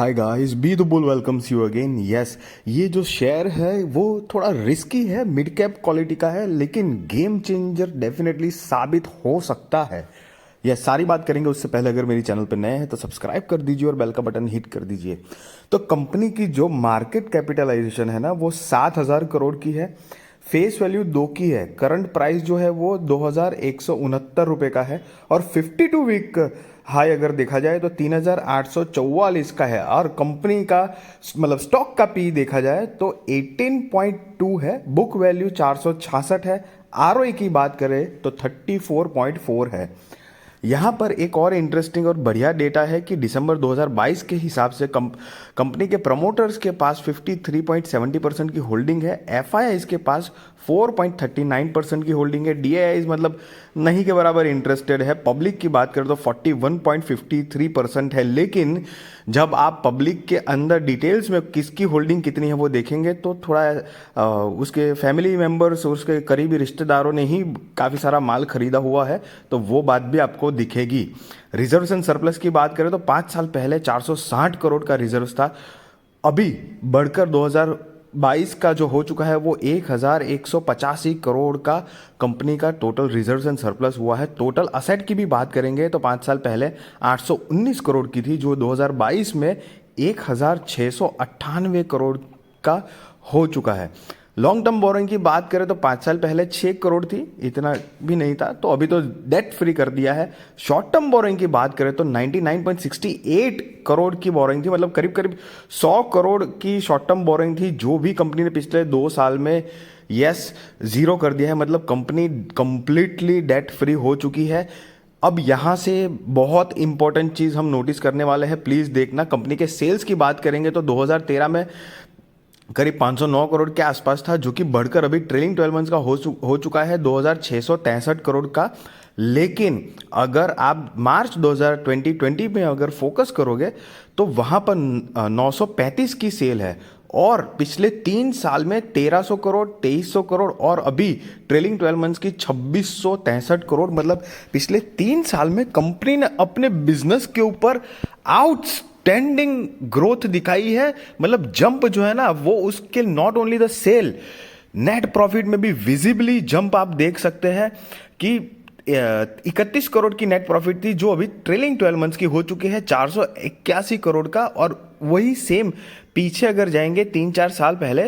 Hi guys, be the bull welcomes you again. Yes, ये जो share है वो थोड़ा रिस्की है, मिड कैप क्वालिटी का है, लेकिन गेम चेंजर डेफिनेटली साबित हो सकता है। यह सारी बात करेंगे। उससे पहले अगर मेरी चैनल पर नए हैं तो सब्सक्राइब कर दीजिए और बेल का बटन हिट कर दीजिए। तो कंपनी की जो मार्केट कैपिटलाइजेशन है ना, वो 7,000 करोड़ की है। फेस वैल्यू 2 की है। करंट प्राइस जो है वो 2,169 रुपये का है और 52 वीक हाई अगर देखा जाए तो 3,844 का है। और कंपनी का मतलब स्टॉक का पी देखा जाए तो 18.2 है। बुक वैल्यू 466 है। आरओई की बात करें तो 34.4 है। यहाँ पर एक और इंटरेस्टिंग और बढ़िया डेटा है कि दिसंबर 2022 के हिसाब से कंपनी के प्रमोटर्स के पास 53.70% की होल्डिंग है। एफआईआईज के पास 4.39% की होल्डिंग है। डीआईआईज मतलब नहीं के बराबर इंटरेस्टेड है। पब्लिक की बात करें तो 41.53% है। लेकिन जब आप पब्लिक के अंदर डिटेल्स में किसकी होल्डिंग कितनी है वो देखेंगे तो थोड़ा उसके फैमिली मेंबर्स, उसके करीबी रिश्तेदारों ने ही काफ़ी सारा माल खरीदा हुआ है, तो वो बात भी आपको दिखेगी। रिजर्व्स एंड सरप्लस की बात करें तो 5 साल पहले 460 करोड़ का रिजर्व था, अभी बढ़कर 2022 का जो हो चुका है वो 1,185 करोड़ का कंपनी का टोटल रिजर्व्स एंड सरप्लस हुआ है। टोटल असेट की भी बात करेंगे तो 5 साल पहले 819 करोड़ की थी, जो 2022 में 1,698 करोड़ का हो चुका है। लॉन्ग टर्म बोरिंग की बात करें तो 5 साल पहले 6 करोड़ थी, इतना भी नहीं था, तो अभी तो डेट फ्री कर दिया है। शॉर्ट टर्म बोरिंग की बात करें तो 99.68 करोड़ की बोरिंग थी, मतलब करीब करीब 100 करोड़ की शॉर्ट टर्म बोरिंग थी, जो भी कंपनी ने पिछले 2 साल में जीरो कर दिया है। मतलब कंपनी कंप्लीटली डेट फ्री हो चुकी है। अब यहाँ से बहुत इंपॉर्टेंट चीज़ हम नोटिस करने वाले हैं, प्लीज़ देखना। कंपनी के सेल्स की बात करेंगे तो 2013 में करीब 509 करोड़ के आसपास था, जो कि बढ़कर अभी ट्रेलिंग 12 मंथ्स का हो चुका है 2,663 करोड़ का। लेकिन अगर आप मार्च 2020 में अगर फोकस करोगे तो वहाँ पर 935 की सेल है और पिछले 3 साल में 1,300 करोड़, 2,300 करोड़ और अभी ट्रेलिंग 12 मंथ्स की 2,663 करोड़। मतलब पिछले 3 साल में कंपनी ने अपने बिजनेस के ऊपर आउटस्टैंडिंग ग्रोथ दिखाई है। मतलब जंप जो है ना वो उसके not only the sale, net profit में भी विजिबली जंप आप देख सकते हैं कि 31 करोड़ की नेट प्रॉफिट थी, जो अभी ट्रेलिंग 12 मंथ्स की हो चुकी है 481 करोड़ का। और वही सेम पीछे अगर जाएंगे 3-4 साल पहले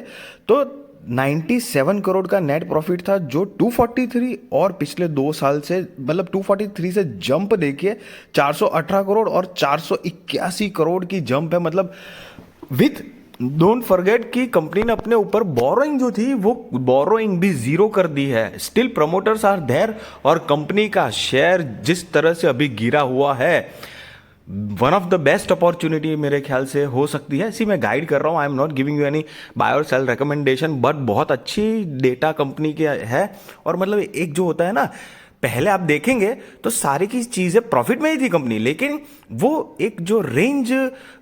तो 97 करोड़ का नेट प्रॉफिट था, जो 243 और पिछले 2 साल से मतलब 243 से जंप देखिए 418 करोड़ और 481 करोड़ की जंप है। मतलब विथ डोंट फॉरगेट कि कंपनी ने अपने ऊपर बोरोइंग जो थी वो बोरोइंग भी जीरो कर दी है। स्टिल प्रमोटर्स आर देयर और कंपनी का शेयर जिस तरह से अभी गिरा हुआ है, one of the best opportunity मेरे ख्याल से हो सकती है। इसी मैं गाइड कर रहा हूँ, I am not giving you any buy और सेल रिकमेंडेशन, बट बहुत अच्छी डेटा कंपनी के है। और मतलब एक जो होता है ना, पहले आप देखेंगे तो सारी की चीज़ें प्रॉफिट में ही थी कंपनी, लेकिन वो एक जो रेंज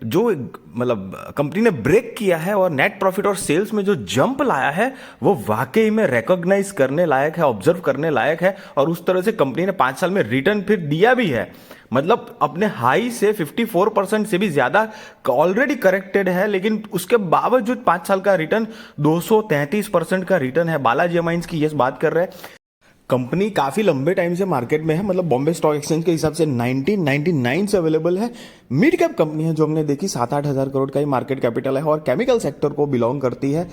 जो मतलब कंपनी ने ब्रेक किया है और नेट प्रॉफिट और सेल्स में जो जंप लाया है वो वाकई में रिकॉग्नाइज करने लायक है, ऑब्जर्व करने लायक है। और उस तरह से कंपनी ने 5 साल में रिटर्न फिर दिया भी है। मतलब अपने हाई से 54% से भी ज़्यादा ऑलरेडी करेक्टेड है, लेकिन उसके बावजूद 5 साल का रिटर्न 233% का रिटर्न है। बालाजी अमाइंस की ये बात कर रहे हैं। कंपनी काफ़ी लंबे टाइम से मार्केट में है, मतलब बॉम्बे स्टॉक एक्सचेंज के हिसाब से 1999 से अवेलेबल है। मिड कैप कंपनी है जो हमने देखी, 7-8 हज़ार करोड़ का ही मार्केट कैपिटल है और केमिकल सेक्टर को बिलोंग करती है।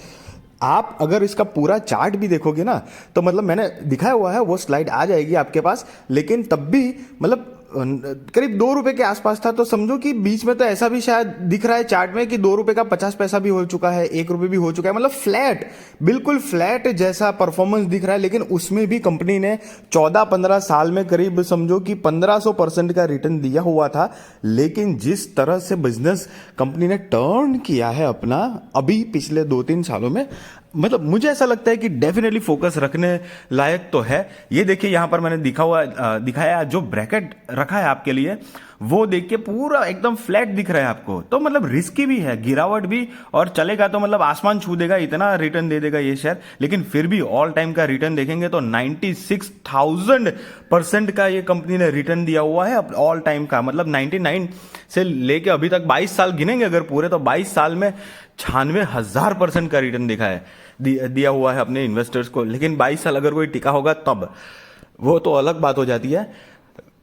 आप अगर इसका पूरा चार्ट भी देखोगे ना तो मतलब मैंने दिखाया हुआ है, वो स्लाइड आ जाएगी आपके पास, लेकिन तब भी मतलब करीब 2 रुपए के आसपास था। तो समझो कि बीच में तो ऐसा भी शायद दिख रहा है चार्ट में कि 2 रुपए का 50 पैसा भी हो चुका है, 1 रुपए भी हो चुका है। मतलब फ्लैट, बिल्कुल फ्लैट जैसा परफॉर्मेंस दिख रहा है। लेकिन उसमें भी कंपनी ने 14-15 साल में करीब समझो कि 1500% का रिटर्न दिया हुआ था। लेकिन जिस तरह से बिजनेस कंपनी ने टर्न किया है अपना अभी पिछले 2-3 सालों में, मतलब मुझे ऐसा लगता है कि डेफिनेटली फोकस रखने लायक तो है। ये देखिए यहाँ पर मैंने दिखाया जो ब्रैकेट रखा है आपके लिए, वो देख के पूरा एकदम फ्लैट दिख रहा है आपको, तो मतलब रिस्की भी है, गिरावट भी, और चलेगा तो मतलब आसमान छू देगा, इतना रिटर्न दे देगा ये शेयर। लेकिन फिर भी ऑल टाइम का रिटर्न देखेंगे तो 96,000% का ये कंपनी ने रिटर्न दिया हुआ है ऑल टाइम का। मतलब 99 से लेके अभी तक 22 साल गिनेंगे अगर पूरे, तो 22 साल में 96,000% का रिटर्न दिखा है, दिया हुआ है अपने इन्वेस्टर्स को। लेकिन 22 साल अगर कोई टिका होगा तब, वो तो अलग बात हो जाती है।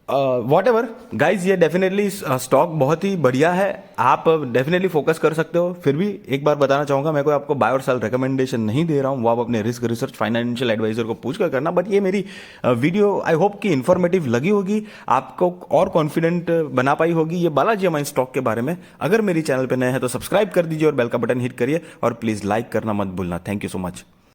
वॉट एवर गाइज, ये डेफिनेटली स्टॉक बहुत ही बढ़िया है, आप डेफिनेटली फोकस कर सकते हो। फिर भी एक बार बताना चाहूंगा, मैं कोई आपको बाय और सेल रिकमेंडेशन नहीं दे रहा हूँ, वो आप अपने रिस्क रिसर्च फाइनेंशियल एडवाइजर को पूछ कर करना। बट ये मेरी वीडियो आई होप कि इन्फॉर्मेटिव लगी होगी, आपको और कॉन्फिडेंट बना पाई होगी ये बालाजी अमाइन स्टॉक के बारे में। अगर मेरी चैनल पर नए हैं तो सब्सक्राइब कर दीजिए और बेल का बटन हिट करिए, और प्लीज लाइक करना मत भूलना। Thank you so much.